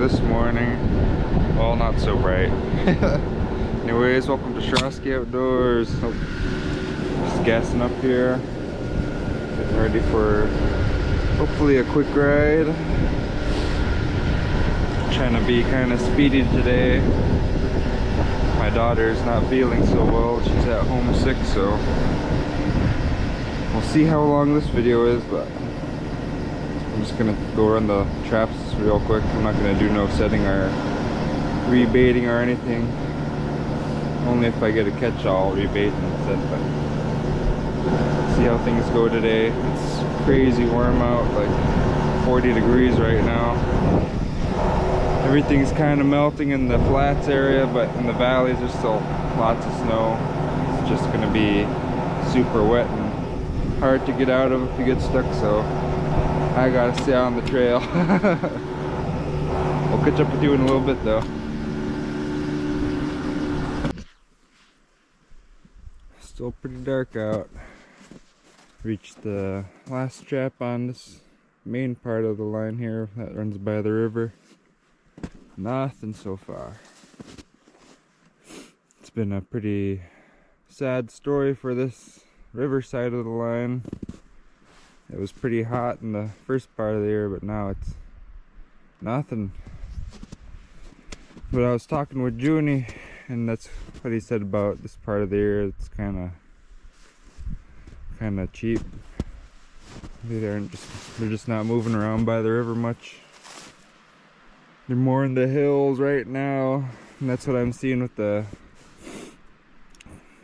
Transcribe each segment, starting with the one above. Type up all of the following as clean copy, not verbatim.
this morning. Well, not so bright. Anyways, welcome to Shrosky Outdoors. Just gassing up here. Getting ready for hopefully a quick ride. Trying to be kind of speedy today. My daughter's not feeling so well. She's at home sick, so we'll see how long this video is, but I'm just gonna go run the traps real quick. I'm not gonna do no setting or rebaiting or anything. Only if I get a catch, I'll rebait and set, but see how things go today. It's crazy warm out, like 40 degrees right now. Everything's kind of melting in the flats area, but in the valleys there's still lots of snow. It's just gonna be super wet and hard to get out of if you get stuck, so I gotta stay on the trail. We'll catch up with you in a little bit though. Still pretty dark out. Reached the last trap on this main part of the line here that runs by the river. Nothing so far. It's been a pretty sad story for this river side of the line. It was pretty hot in the first part of the year, but now it's nothing. But I was talking with Junie, and that's what he said about this part of the year. It's kind of cheap. They're just not moving around by the river much. They're more in the hills right now, and that's what I'm seeing with the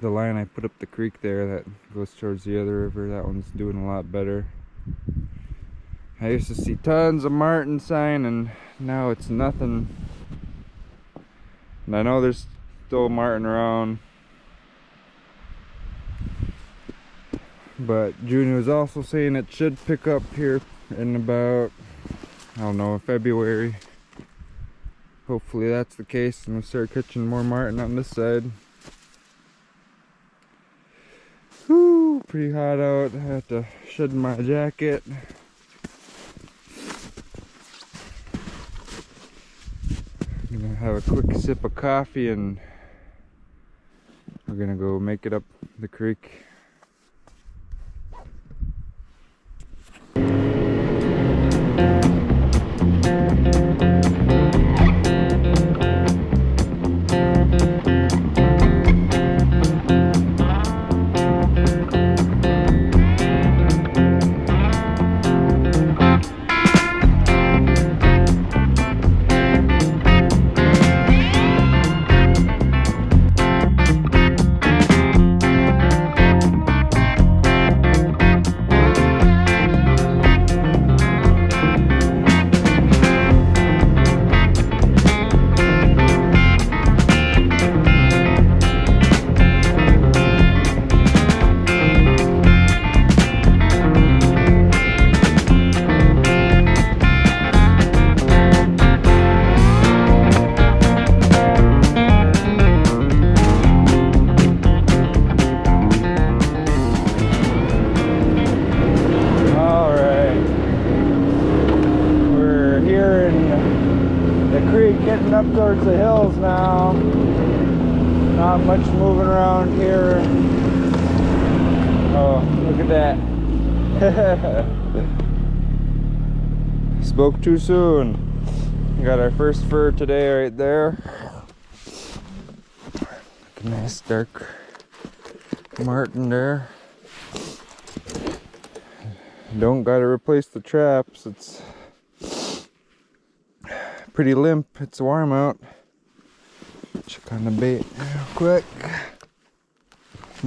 line I put up the creek there that goes towards the other river. That one's doing a lot better. I used to see tons of marten sign, and now it's nothing. And I know there's still marten around, but June was also saying it should pick up here in about, I don't know, February. Hopefully that's the case and we'll start catching more marten on this side. Whew, pretty hot out. I have to shed my jacket. I'm gonna have a quick sip of coffee and we're gonna go make it up the creek. Getting up towards the hills now. Not much moving around here. Oh, look at that. Spoke too soon. We got our first fur today right there. Look, a nice dark marten there. Don't gotta replace the traps. It's pretty limp. It's warm out. Check on the bait real quick.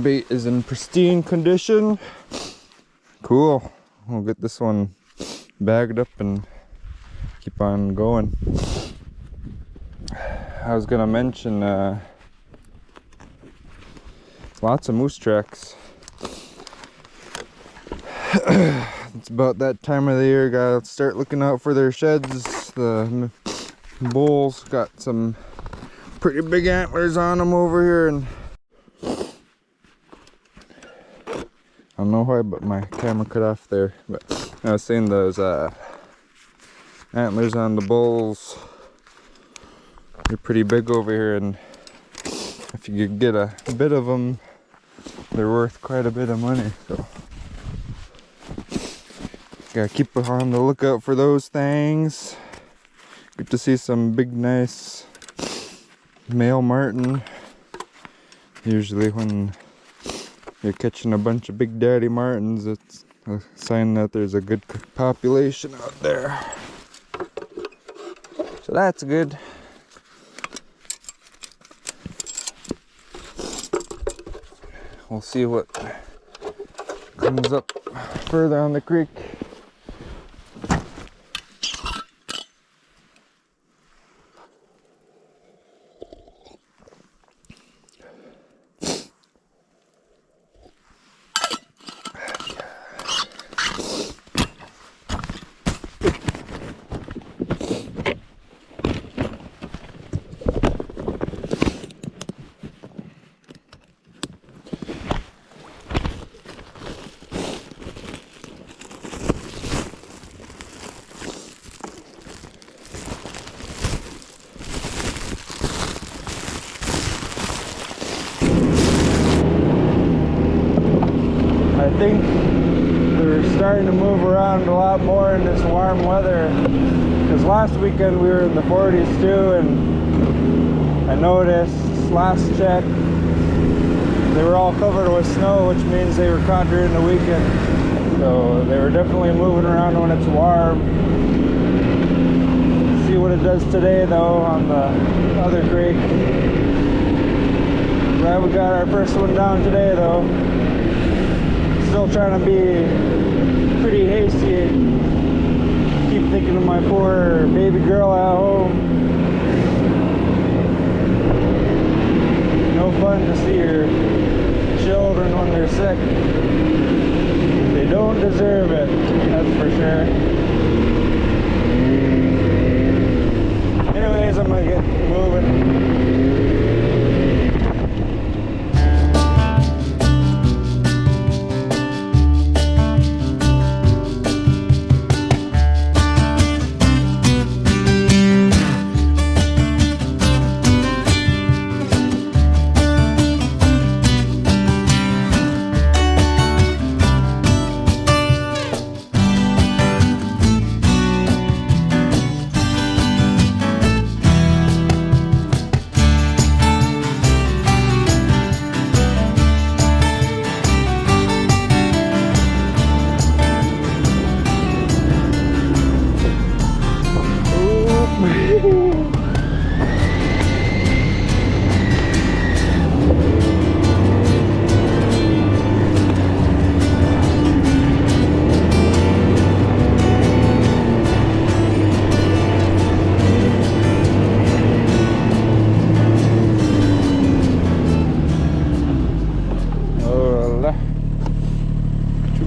Bait is in pristine condition. Cool. We'll get this one bagged up and keep on going. I was gonna mention lots of moose tracks. It's about that time of the year. Gotta start looking out for their sheds. The bulls got some pretty big antlers on them over here, and I don't know why, but my camera cut off there. But I was saying those antlers on the bulls They're pretty big over here, and if you could get a bit of them, they're worth quite a bit of money. So gotta keep on the lookout for those things. Good to see some big, nice male marten. Usually when you're catching a bunch of big daddy martens, it's a sign that there's a good population out there. So that's good. We'll see what comes up further on the creek. I think they're starting to move around a lot more in this warm weather, because last weekend we were in the 40s too, and I noticed last check they were all covered with snow, which means they were caught during the weekend. So they were definitely moving around when it's warm. See what it does today though on the other creek. Glad we got our first one down today though. Still trying to be pretty hasty. Keep thinking of my poor baby girl at home. No fun to see her children when they're sick. They don't deserve it, that's for sure. Anyways, I'm gonna get moving.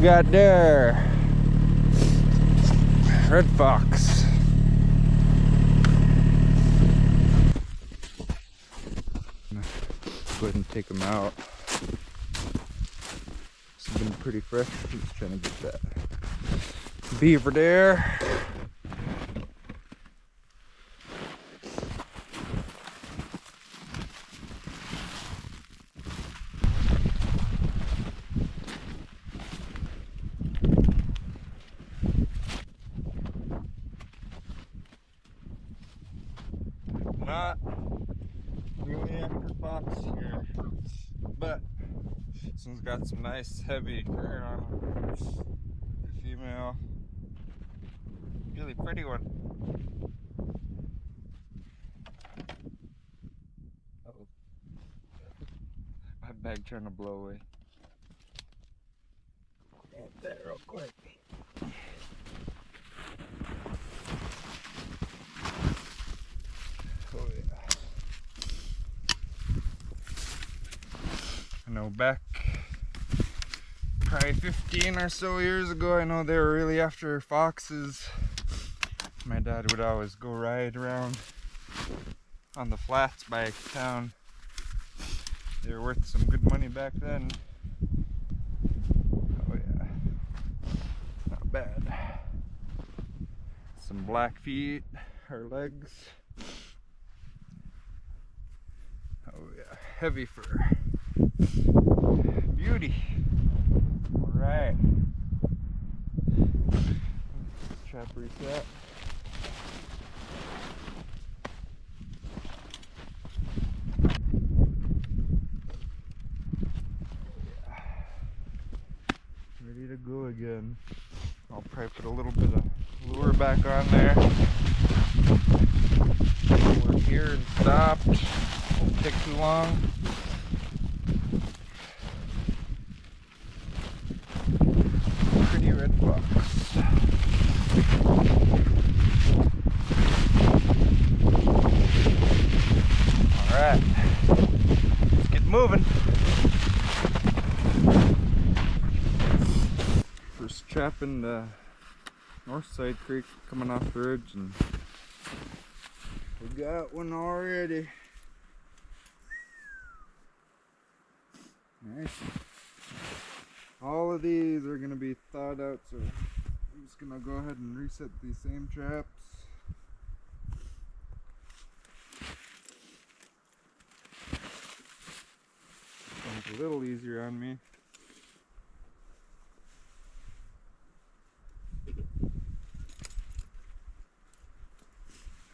Got there, red fox. Go ahead and take him out. It's been pretty fresh. Just trying to get that beaver there. Not really after fox here, but this one's got some nice heavy fur on him. Female, really pretty one. Uh-oh. My bag trying to blow away. Get that real quick. Oh yeah. I know back probably 15 or so years ago, I know they were really after foxes. My dad would always go ride around on the flats by town. They were worth some good money back then. Oh yeah, not bad. Some black feet or legs. heavy for beauty. Alright. Trap reset. Ready to go again. I'll probably put a little bit of lure back on there. We're here and stopped. Won't take too long. Pretty red fox. Alright. Let's get moving. First trap in the north side creek coming off the ridge, and we got one already. Nice. All of these are gonna be thawed out, so I'm just gonna go ahead and reset these same traps. It's a little easier on me.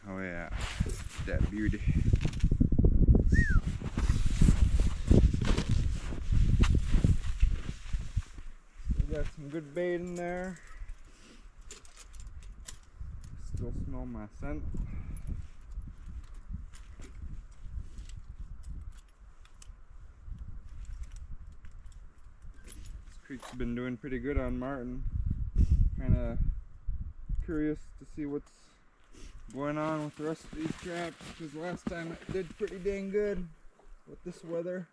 Oh yeah, that beauty. We got some good bait in there. Still smell my scent. This creek's been doing pretty good on martin. Kinda curious to see what's going on with the rest of these traps, because last time it did pretty dang good with this weather.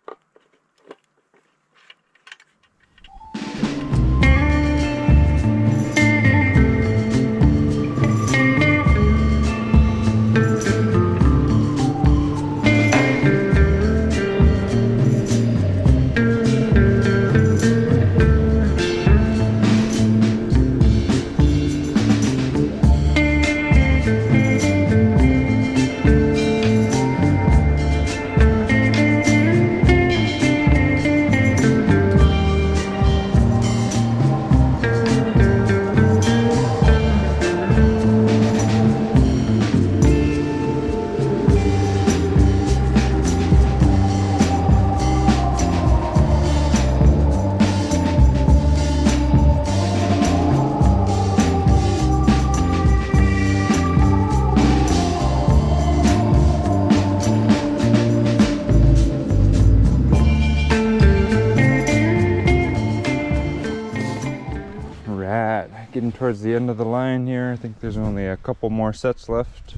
Getting towards the end of the line here. I think there's only a couple more sets left.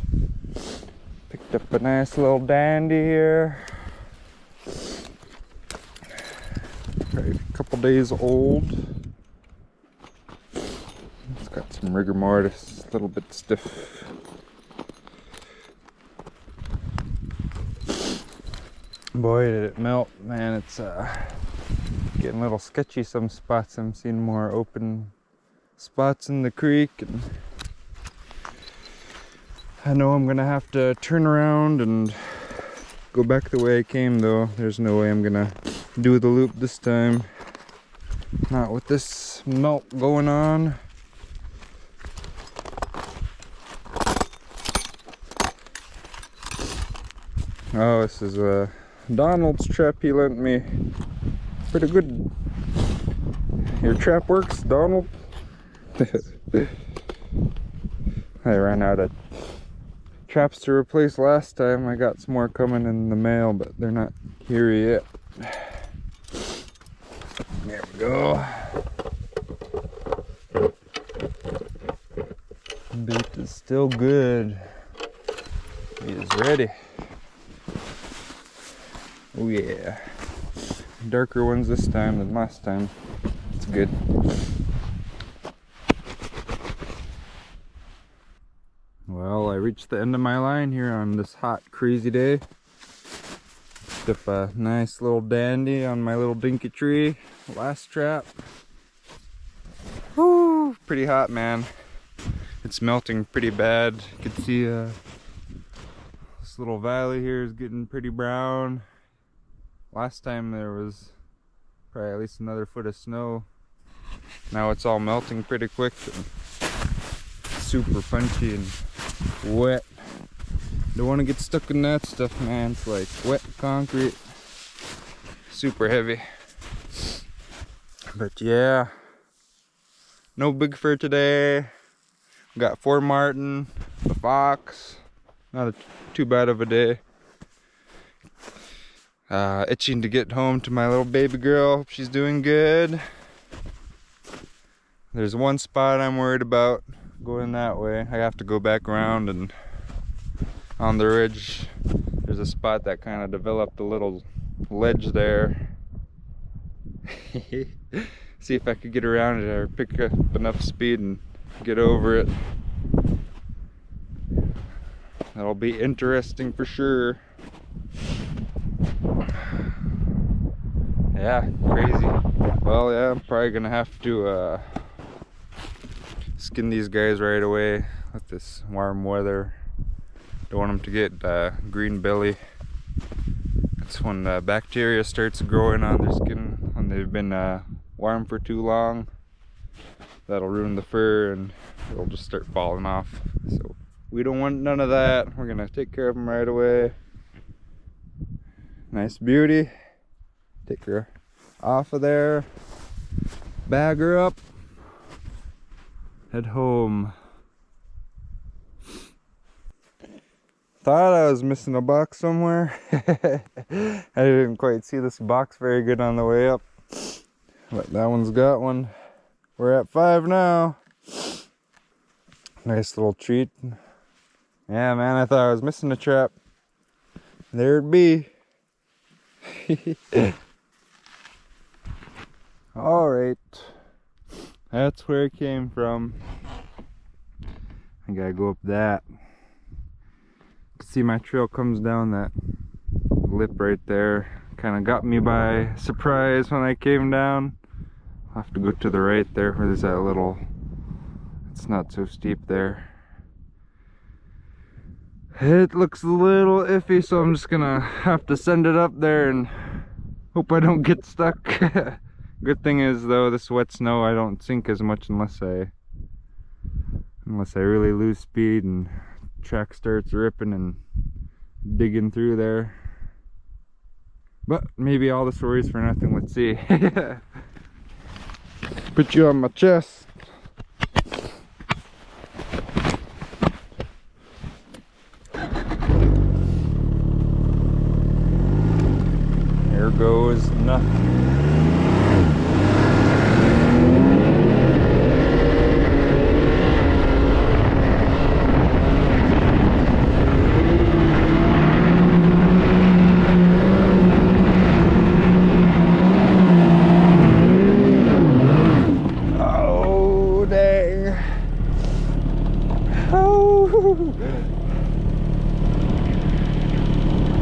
Picked up a nice little dandy here. Probably a couple days old. It's got some rigor mortis, a little bit stiff. Boy, did it melt, man. It's getting a little sketchy some spots. I'm seeing more open spots in the creek, and I know I'm gonna have to turn around and go back the way I came, though. There's no way I'm gonna do the loop this time, not with this melt going on. Oh, this is Donald's trap he lent me. Pretty good. Your trap works, Donald? I ran out of traps to replace last time. I got some more coming in the mail, but they're not here yet. There we go. Bait is still good. He is ready. Oh yeah. Darker ones this time than last time. It's good. Well, I reached the end of my line here on this hot, crazy day. Picked up a nice little dandy on my little dinky tree. Last trap. Woo! Pretty hot, man. It's melting pretty bad. You can see this little valley here is getting pretty brown. Last time there was probably at least another foot of snow. Now it's all melting pretty quick and super punchy and wet. Don't want to get stuck in that stuff, man. It's like wet concrete, super heavy. But yeah, no big fur today. Got 4 marten, the fox. Not too bad of a day. Itching to get home to my little baby girl. Hope she's doing good. There's one spot I'm worried about going that way. I have to go back around, and on the ridge there's a spot that kind of developed a little ledge there. See if I could get around it or pick up enough speed and get over it. That'll be interesting for sure. Yeah, crazy. Well, yeah, I'm probably gonna have to skin these guys right away with this warm weather. Don't want them to get green belly. That's when bacteria starts growing on their skin when they've been warm for too long. That'll ruin the fur and it'll just start falling off. So we don't want none of that. We're gonna take care of them right away. Nice beauty. Take her off of there. Bag her up. Head home. Thought I was missing a box somewhere. I didn't quite see this box very good on the way up, but that one's got one. We're at 5 now. Nice little treat. Yeah, man, I thought I was missing a trap. There it be. Alright, that's where it came from. I gotta go up that. See, my trail comes down that lip right there. Kind of got me by surprise when I came down. I'll have to go to the right there where there's that little, it's not so steep there. It looks a little iffy, so I'm just gonna have to send it up there and hope I don't get stuck. Good thing is though, this wet snow, I don't sink as much unless I really lose speed and track starts ripping and digging through there. But maybe all this worries for nothing. Let's see. Put you on my chest. There goes nothing.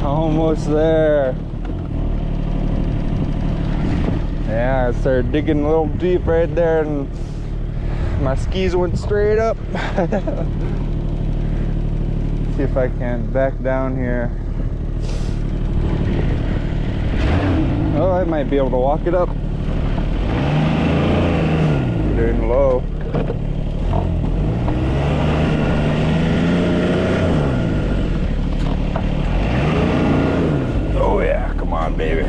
Almost there. Yeah, I started digging a little deep right there and my skis went straight up. See if I can back down here. Oh, I might be able to walk it up. Doing low. Oh yeah, come on, baby.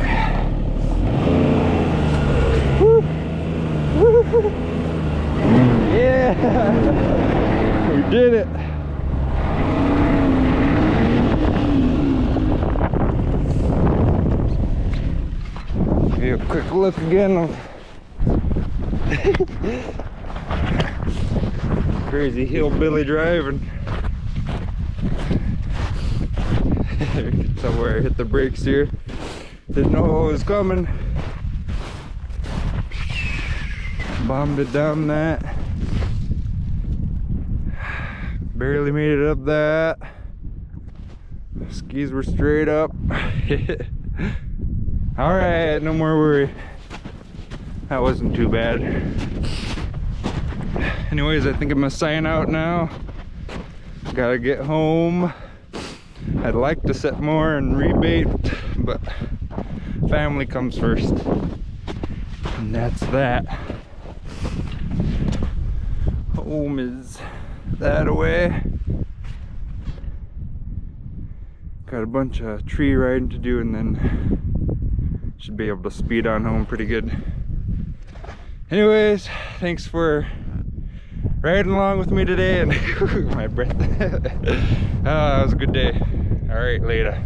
Woo. Woo. Yeah, we did it. Give you a quick look again. Crazy hillbilly driving. Somewhere I hit the brakes here. Didn't know what was coming. Bombed it down that. Barely made it up that. Skis were straight up. Alright, no more worry. That wasn't too bad. Anyways, I think I'm gonna sign out now. Gotta get home. I'd like to set more and rebait, but family comes first. And that's that. Home is that away. Got a bunch of tree riding to do, and then should be able to speed on home pretty good. Anyways, thanks for riding along with me today, and my breath. It was a good day. All right, later.